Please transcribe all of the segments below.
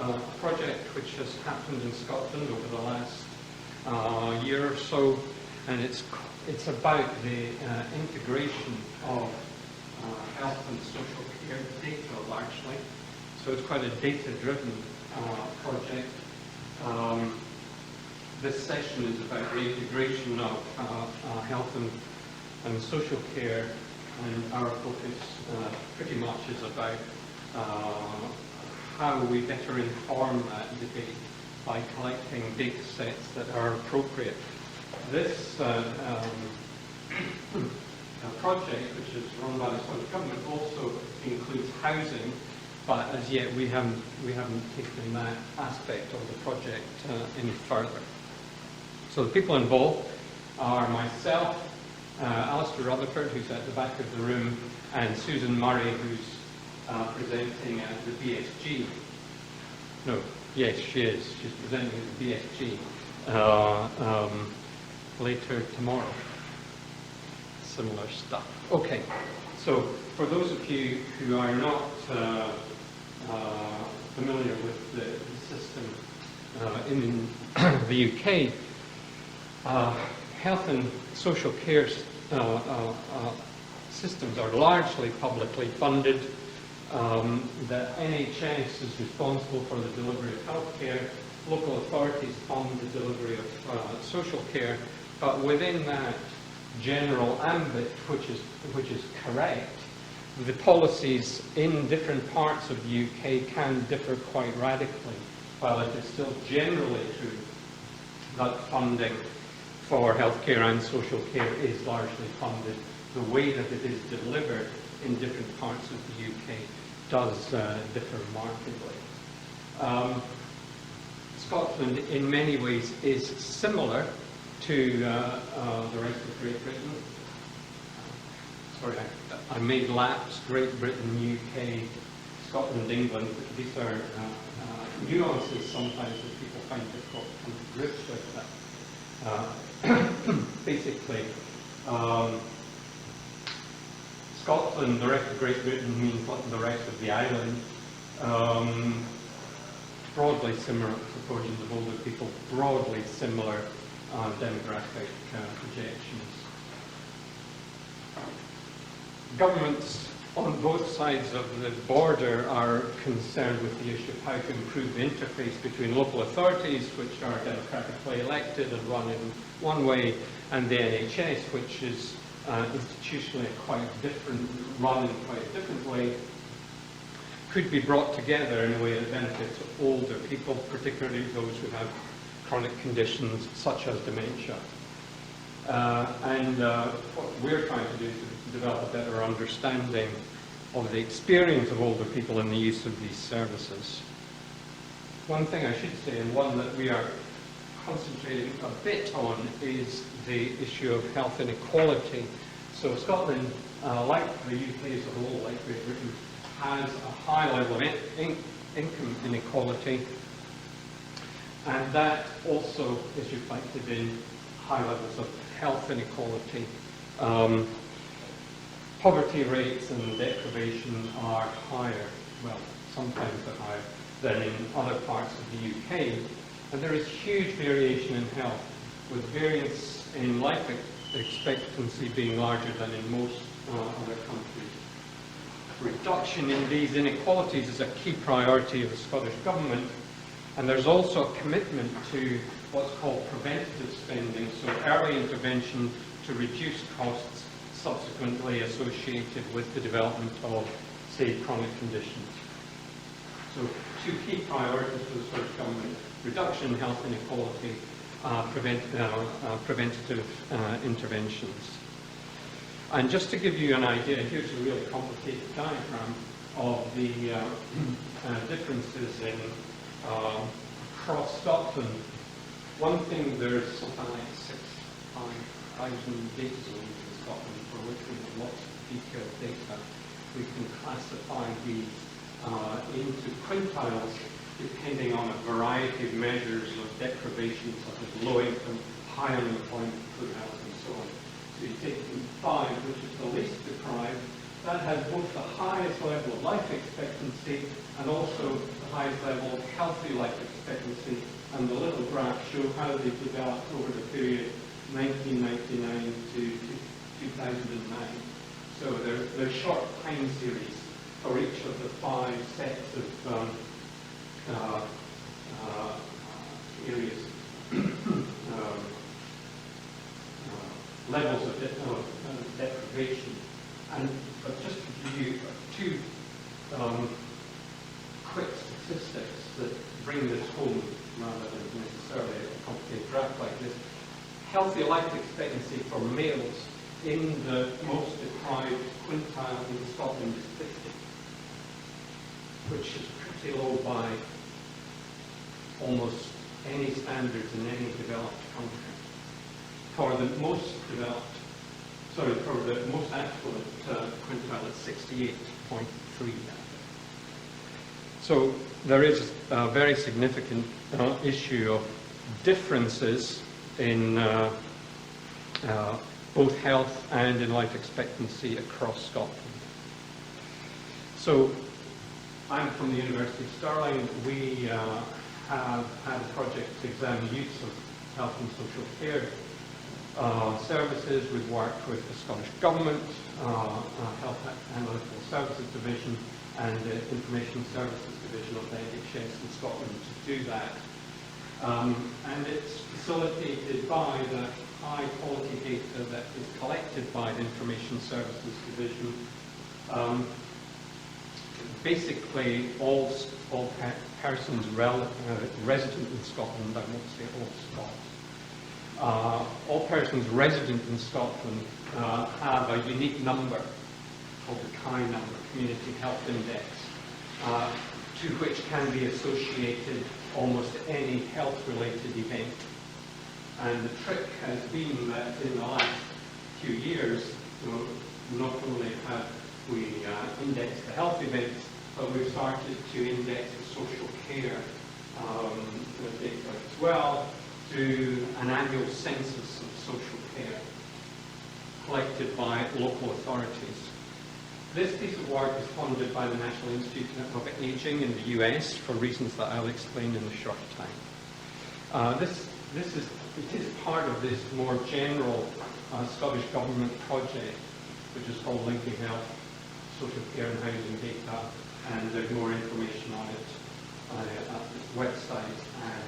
a project which has happened in Scotland over the last year or so, and it's about the integration of health and social care data largely. So it's quite a data-driven project. This session is about the integration of health and social care, and our focus pretty much is about how we better inform that debate by collecting data sets that are appropriate. This project, which is run by the Scottish Government, also includes housing, but as yet we haven't taken that aspect of the project any further. So the people involved are myself, Alistair Rutherford, who's at the back of the room, and Susan Murray, who's presenting at the BSG. No, yes, she is. She's presenting at the BSG later tomorrow. Similar stuff. Okay, so for those of you who are not familiar with the system in the UK, health and social care systems are largely publicly funded. The NHS is responsible for the delivery of health care. Local authorities fund the delivery of social care, but within that general ambit, which is correct, the policies in different parts of the UK can differ quite radically. While it is still generally true that funding for healthcare and social care is largely funded, the way that it is delivered in different parts of the UK does differ markedly. Scotland, in many ways, is similar to the rest of Great Britain. Sorry, I made laps: Great Britain, UK, Scotland, England. These are nuances sometimes that people find difficult to come to grips with. Basically, Scotland, the rest of Great Britain means what the rest of the island. Broadly similar proportions of older people, broadly similar demographic projections. Governments on both sides of the border are concerned with the issue of how to improve the interface between local authorities, which are democratically elected and run in one way, and the NHS, which is institutionally run in quite a different way, could be brought together in a way that benefits older people, particularly those who have chronic conditions such as dementia. What we're trying to do is to develop a better understanding of the experience of older people in the use of these services. One thing I should say, and one that we are concentrating a bit on, is the issue of health inequality. So Scotland, like the UK as a whole, like Great Britain, has a high level of income inequality, and that also is reflected in high levels of health inequality. Poverty rates and deprivation are higher, well, sometimes they're higher than in other parts of the UK, and there is huge variation in health, with variance in life expectancy being larger than in most other countries. Reduction in these inequalities is a key priority of the Scottish Government, and there's also a commitment to what's called preventative spending, so early intervention to reduce costs subsequently associated with the development of, say, chronic conditions. So two key priorities for the Scottish Government: reduction in health inequality, preventative interventions. And just to give you an idea, here's a really complicated diagram of the differences in across Scotland. One thing, there's something like 6,000 data zones in Scotland for which we have lots of detailed data. We can classify these into quintiles depending on a variety of measures of deprivation, such as low income, high unemployment, poor health, and so on. So you take 5, which is the least deprived, that has both the highest level of life expectancy and also the highest level of healthy life expectancy. And the little graphs show how they've developed over the period 1999 to 2009. So they're short time series for each of the 5 sets of areas, levels of deprivation. But just to give you 2 quick statistics that bring this home rather than necessarily a complicated graph like this. Healthy life expectancy for males in the most deprived quintile in Scotland is 50, which is pretty low by almost any standards in any developed country. For the most developed, for the most affluent quintile, it's 68.3. So there is a very significant issue of differences in both health and in life expectancy across Scotland. So I'm from the University of Stirling. We have had a project to examine the use of health and social care services. We've worked with the Scottish Government, Health Analytical Services Division, and the Information Services Division of the NHS in Scotland to do that. And it's facilitated by the high quality data that is collected by the Information Services Division. Basically, all persons resident in Scotland, I won't say all Scots, all persons resident in Scotland have a unique number called the CHI number, Community Health Index, to which can be associated almost any health-related event. And the trick has been that in the last few years, not only have we indexed the health events, but we've started to index the social care data as well through an annual census of social care collected by local authorities. This piece of work is funded by the National Institute of Aging in the US for reasons that I'll explain in a short time. It is part of this more general Scottish Government project, which is called Linking Health, Social Care and Housing Data, and there's more information on it at this website, and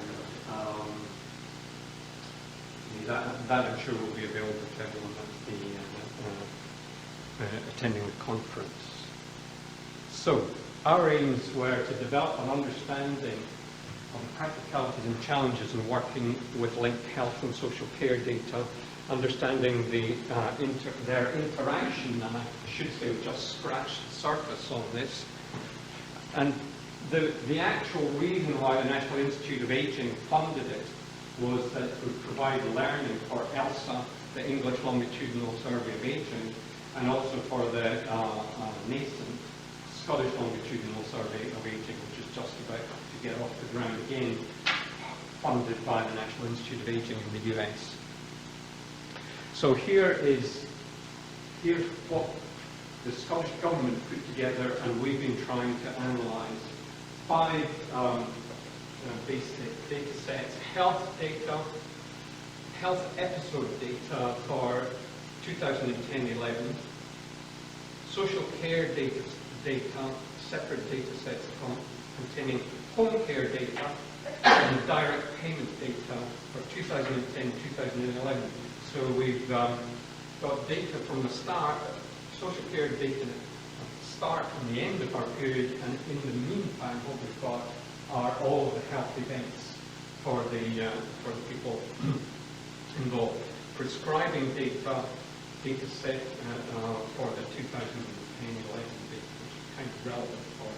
that I'm sure will be available to everyone that's attending the conference. So, our aims were to develop an understanding of the practicalities and challenges in working with linked health and social care data, understanding their interaction, and I should say we just scratched the surface on this. And the actual reason why the National Institute of Aging funded it was that it would provide learning for ELSA, the English Longitudinal Survey of Aging, and also for the nascent Scottish Longitudinal Survey of Aging, which is just about to get off the ground again, funded by the National Institute of Aging in the US. So here's what the Scottish Government put together, and we've been trying to analyse 5 basic data sets: health data, health episode data for 2010-11, social care data, separate data sets containing home care data, and direct payment data for 2010-2011. So we've got data from the start, social care data at the start and the end of our period, and in the meantime what we've got are all of the health events for the people involved. Prescribing data set for the 2010-11 data, which is kind of relevant for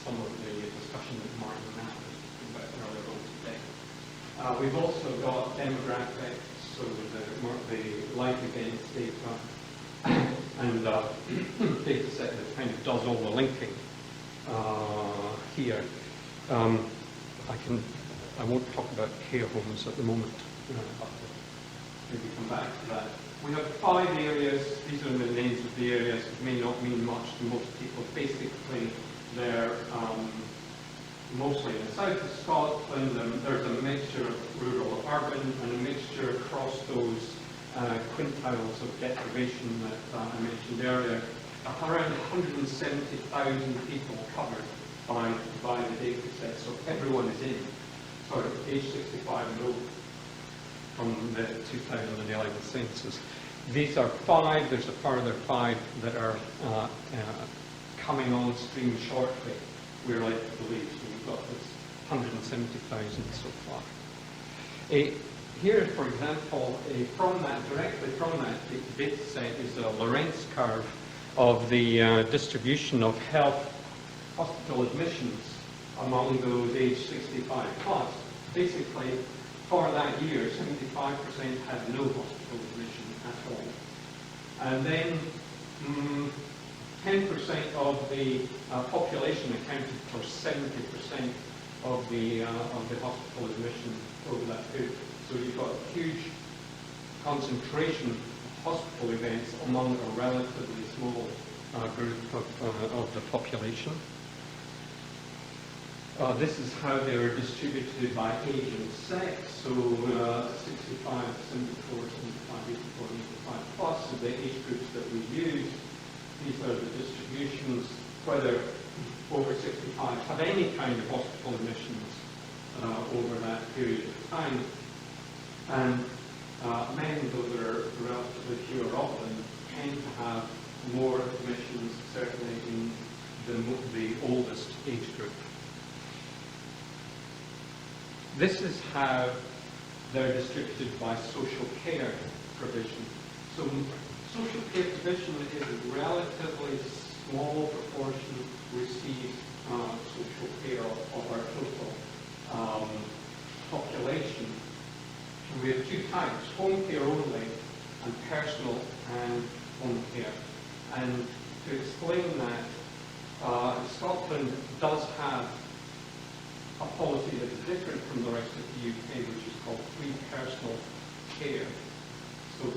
some of the discussion that Martin and Matt was talking about earlier on today. We've also got demographics, so the life events data, and data set that kind of does all the linking here. I won't talk about care homes at the moment. maybe come back to that. We have 5 areas. These are the names of the areas. It may not mean much to most people. Basically, they're mostly in the south of Scotland. There's a mixture of rural, urban, and a mixture across those quintiles of deprivation that I mentioned earlier. Around 170,000 people covered by the data set, so everyone is in, sort of age 65 and over, from the 2011 census. These are 5, there's a further 5 that are coming on stream shortly, we're led to believe. So we've got this 170,000 so far. Here, for example, directly from that data set is a Lorentz curve of the distribution of health hospital admissions among those age 65 plus. Basically, for that year, 75% had no hospital admission at all. And then 10% of the population accounted for 70% of the hospital admission over that period. So you've got a huge concentration of hospital events among a relatively small group of the population. This is how they were distributed by age and sex. So 65, 74, 75, 84, 85 plus are the age groups that we use. These are the distributions, whether over 65 have any kind of hospital admissions over that period of time. And men, though there are relatively fewer of them, tend to have more admissions, certainly in the oldest age group. This is how they're distributed by social care provision. So social care provision is a relatively small proportion receive social care of our total population. And we have 2 types, home care only and personal and home care. And to explain that, Scotland does have a policy that is different from the rest of the UK, which is called free personal care. So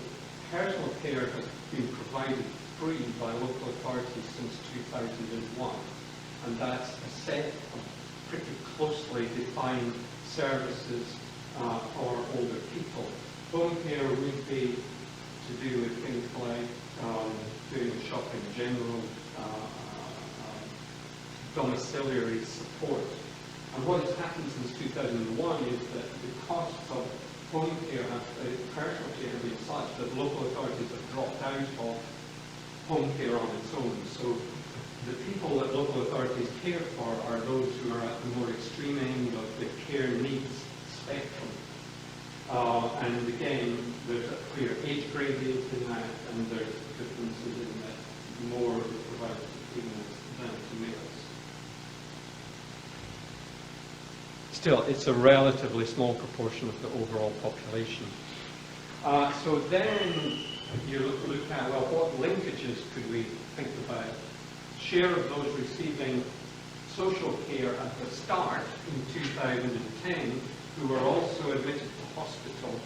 personal care has been provided free by local authorities since 2001, and that's a set of pretty closely defined services for older people. Home care would be to do with things like doing the shopping in general, domiciliary support. And what has happened since 2001 is that the costs of home care, personal care, have been such that local authorities have dropped out of home care on its own. So the people that local authorities care for are those who are at the more extreme end of the care needs spectrum. And again, there's a clear age gradient in that, and there's differences in that more is provided to females than to males. Still, it's a relatively small proportion of the overall population. So then you look at, well, what linkages could we think about? Share of those receiving social care at the start in 2010 who were also admitted to hospital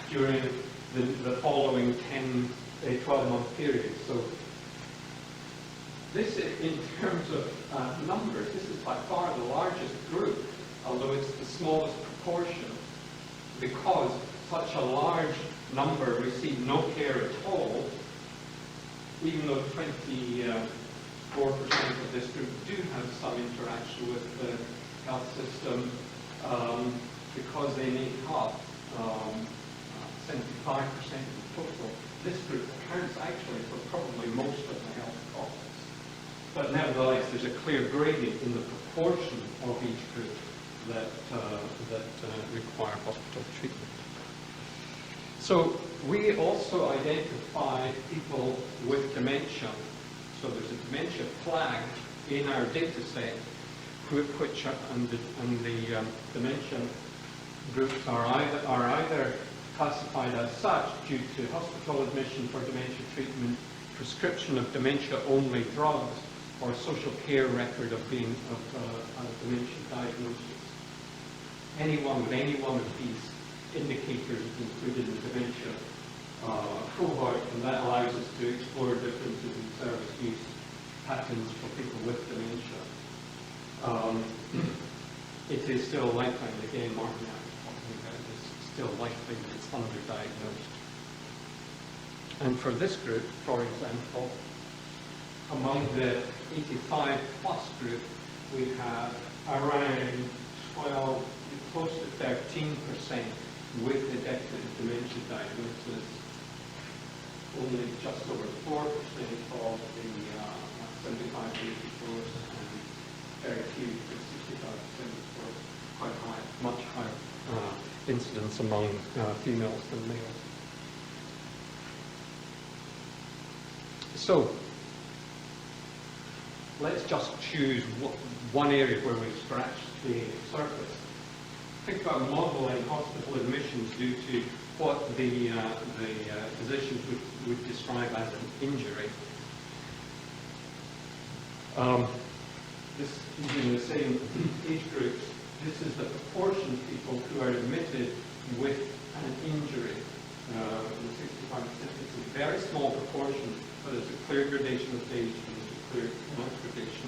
during the following 12-month period. So this, in terms of numbers, this is by far the largest group, although it's the smallest proportion, because such a large number receive no care at all, even though 24% of this group do have some interaction with the health system, because they make up 75% of the total. This group accounts actually for probably most of the health costs. But nevertheless, there's a clear gradient in the proportion of each group that require hospital treatment. So we also identify people with dementia. So there's a dementia flag in our data set, which and the dementia groups are either classified as such due to hospital admission for dementia treatment, prescription of dementia-only drugs, or social care record of being of dementia diagnosis. Anyone with any one of these indicators included in the dementia cohort, and that allows us to explore differences in service use patterns for people with dementia. It is still likely, and again, Martin and I were talking about this, still likely that it's underdiagnosed. And for this group, for example, among the 85 plus group, we have around 12, close to 13% with executive dementia diagnosis, only just over 4% of the 75 to 84s, and very few, 65 to 74s, quite high, much higher incidence among females than males. So, let's just choose one area where we've scratched the surface. Think about modelling hospital admissions due to what the physicians would describe as an injury. This is in the same age groups. This is the proportion of people who are admitted with an injury. The 65%, it's a very small proportion, but there's a clear gradation with age and there's a clear gradation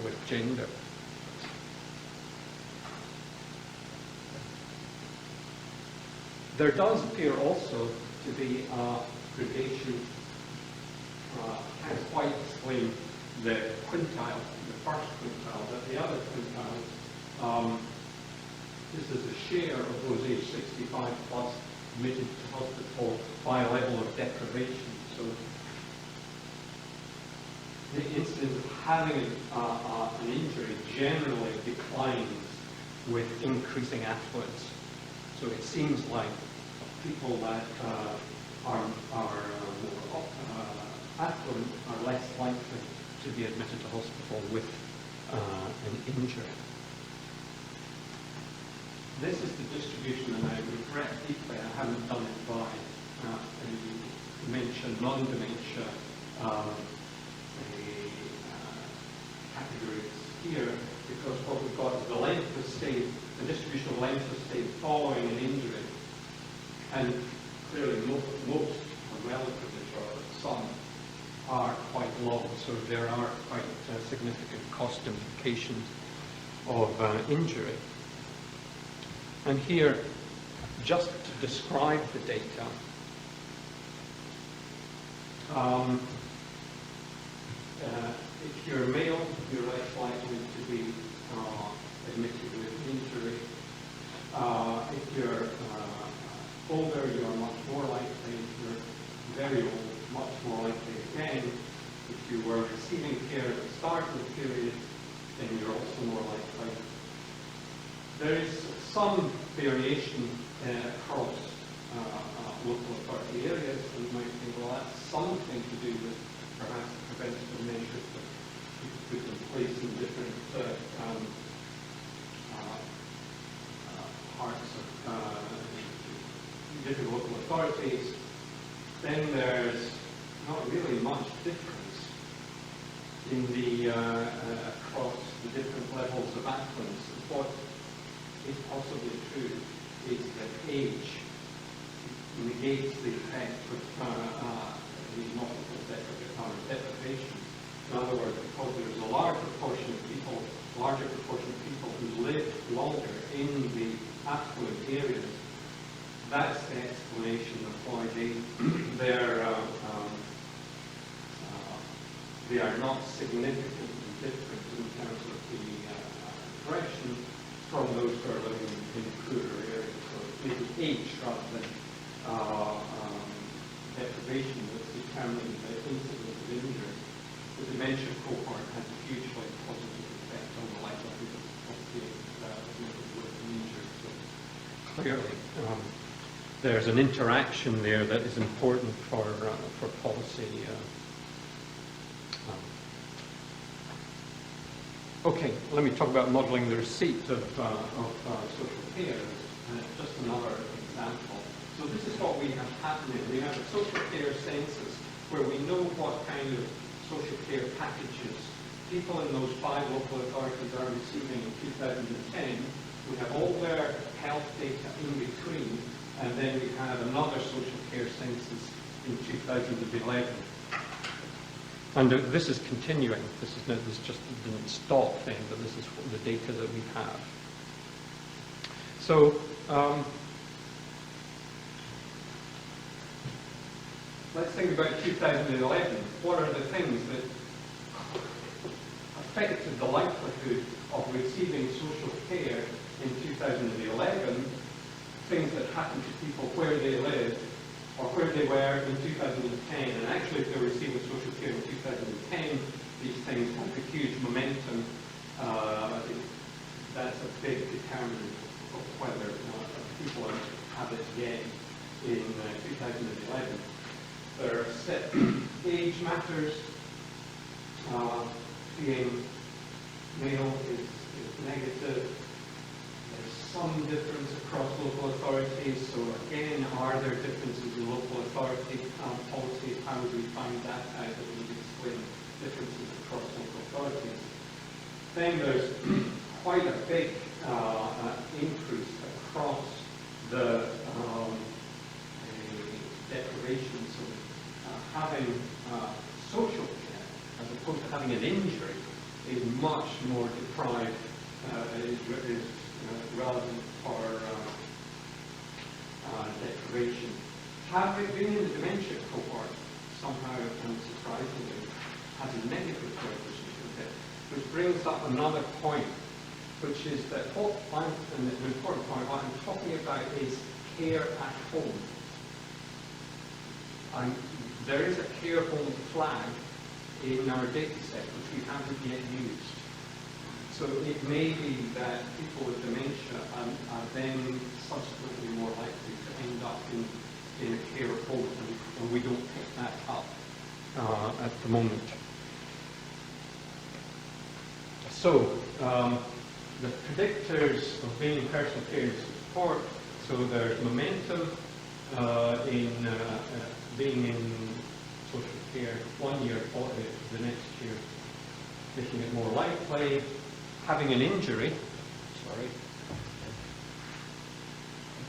with gender. There does appear also to be a gradation, as White explained, the quintile, the first quintile, but the other quintile, this is a share of those age 65 plus admitted to hospital by a level of deprivation. So the incidence of having an injury generally declines with increasing affluence. So it seems like people that are more affluent are less likely to be admitted to hospital with an injury. This is the distribution, and I regret deeply I haven't done it by dementia, non-dementia categories here, because what we've got is the length of stay, the distribution of length of stay following an injury, and clearly most are relatively short, some are quite long, so there are quite significant cost implications of injury. And here, just to describe the data, if you're male, you're less likely to be admitted with injury. If you're older, you're much more likely. If you're very old, much more likely again. If you were receiving care at the start of the period, then you're also more likely. There is some variation across local authority areas, and you might think, well, that's something to do with perhaps the preventative measures that people put in place in different parts of different local authorities. Then there's not really much difference in the across the different levels of affluence. What is possibly true is that age negates the effect of these multiple deprivation. In other words, because there's a larger proportion of people who live longer in the affluent areas, that's the explanation of why they are not significantly different in terms of the progression from those who are living in poorer areas. So it's age rather than deprivation that's determining the incidence of injury. The dementia cohort has a hugely positive effect on the likelihood of being admitted with an injury. So clearly, there's an interaction there that is important for policy. Okay, let me talk about modelling the receipt of social care. Just another example. So this is what we have happening. We have a social care census where we know what kind of social care packages people in those 5 local authorities are receiving in 2010, We have all their health data in between, and then we had another social care census in 2011. And this is continuing. This just didn't stop then, but this is the data that we have. So let's think about 2011. What are the things that affected the likelihood of receiving social care in 2011? Things that happened to people where they lived or where they were in 2010. And actually, if they were receiving social care in 2010, these things had a huge momentum. That's a big determinant of whether people have it again in 2011. There are set age matters. Being male is negative. There's some difference across local authorities. So again, are there differences in local authority policies? How would we find that out? That we explain differences across local authorities. Then there's quite a big increase across the declarations of having social care as opposed to having an injury is much more deprived, is relevant for declaration. Having been in the dementia cohort, somehow unsurprisingly, has a negative coefficient with it, which brings up another point, which is that an important point, what I'm talking about is care at home. There is a care home flag in our data set, which we haven't yet used. So it may be that people with dementia are then subsequently more likely to end up in a care home, and we don't pick that up at the moment. So the predictors of being in personal care and support, so there's momentum in being in social care 1 year, the next year, making it more likely. Having an injury,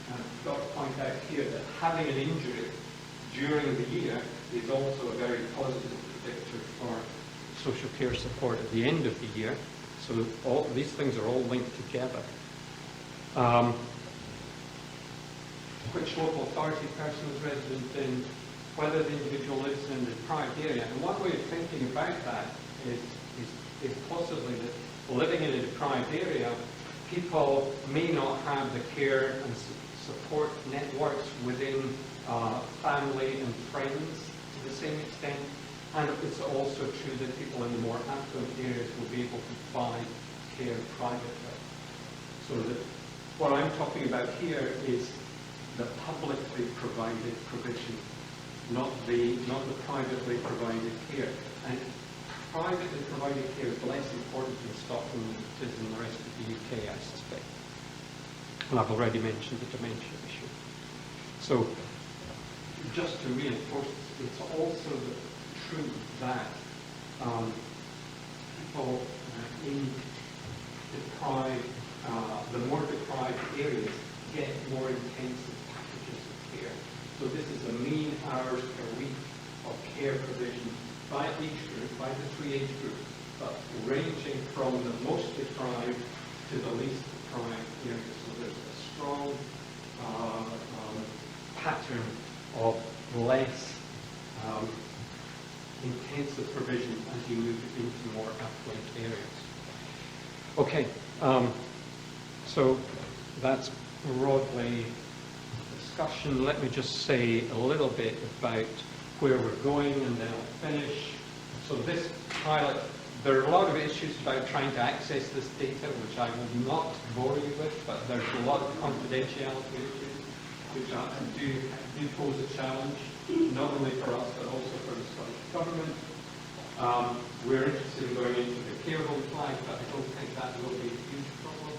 I've got to point out here that having an injury during the year is also a very positive predictor for social care support at the end of the year. So all these things are all linked together. Which local authority person is resident in, whether the individual lives in the deprived area. And one way of thinking about that is possibly that living in a deprived area, people may not have the care and support networks within family and friends to the same extent. And it's also true that people in the more affluent areas will be able to buy care privately. So that what I'm talking about here is the publicly provided provision, not the privately provided care. And privately provided care is less important in Scotland than it is in the rest of the UK, I suspect. And I've already mentioned the dementia issue. So just to reinforce this, it's also true that people in the more deprived areas get more intensive packages of care. So this is the mean hours per week of care provision by age group, by the three age groups, but ranging from the most deprived to the least deprived areas. So there's a strong pattern of less intensive provision as you move into more affluent areas. Okay, so that's broadly discussion. Let me just say a little bit about where we're going, and then I'll finish. So this pilot, there are a lot of issues about trying to access this data, which I will not bore you with, but there's a lot of confidentiality issues, which do pose a challenge, not only for us, but also for the Scottish Government. We're interested in going into the care home flag, but I don't think that will be a huge problem.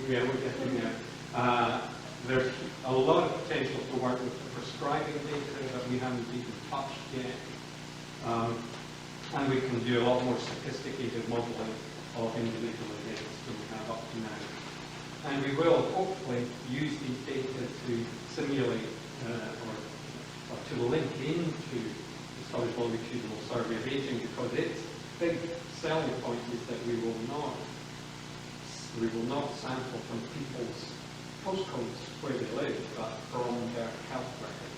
Yeah, we're getting there. There's a lot of potential to work with the prescribing data that we haven't even touched yet. And we can do a lot more sophisticated modeling of individual events than we have up to now. And we will hopefully use these data to simulate or to link into the Scottish Longitudinal Survey of Ageing, because its big selling point is that we will not sample from people's postcodes where they live, but from their health record.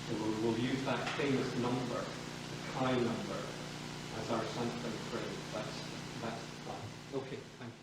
So we will use that famous number, the chi number, as our sampling frame. That's the plan. Okay, thank you.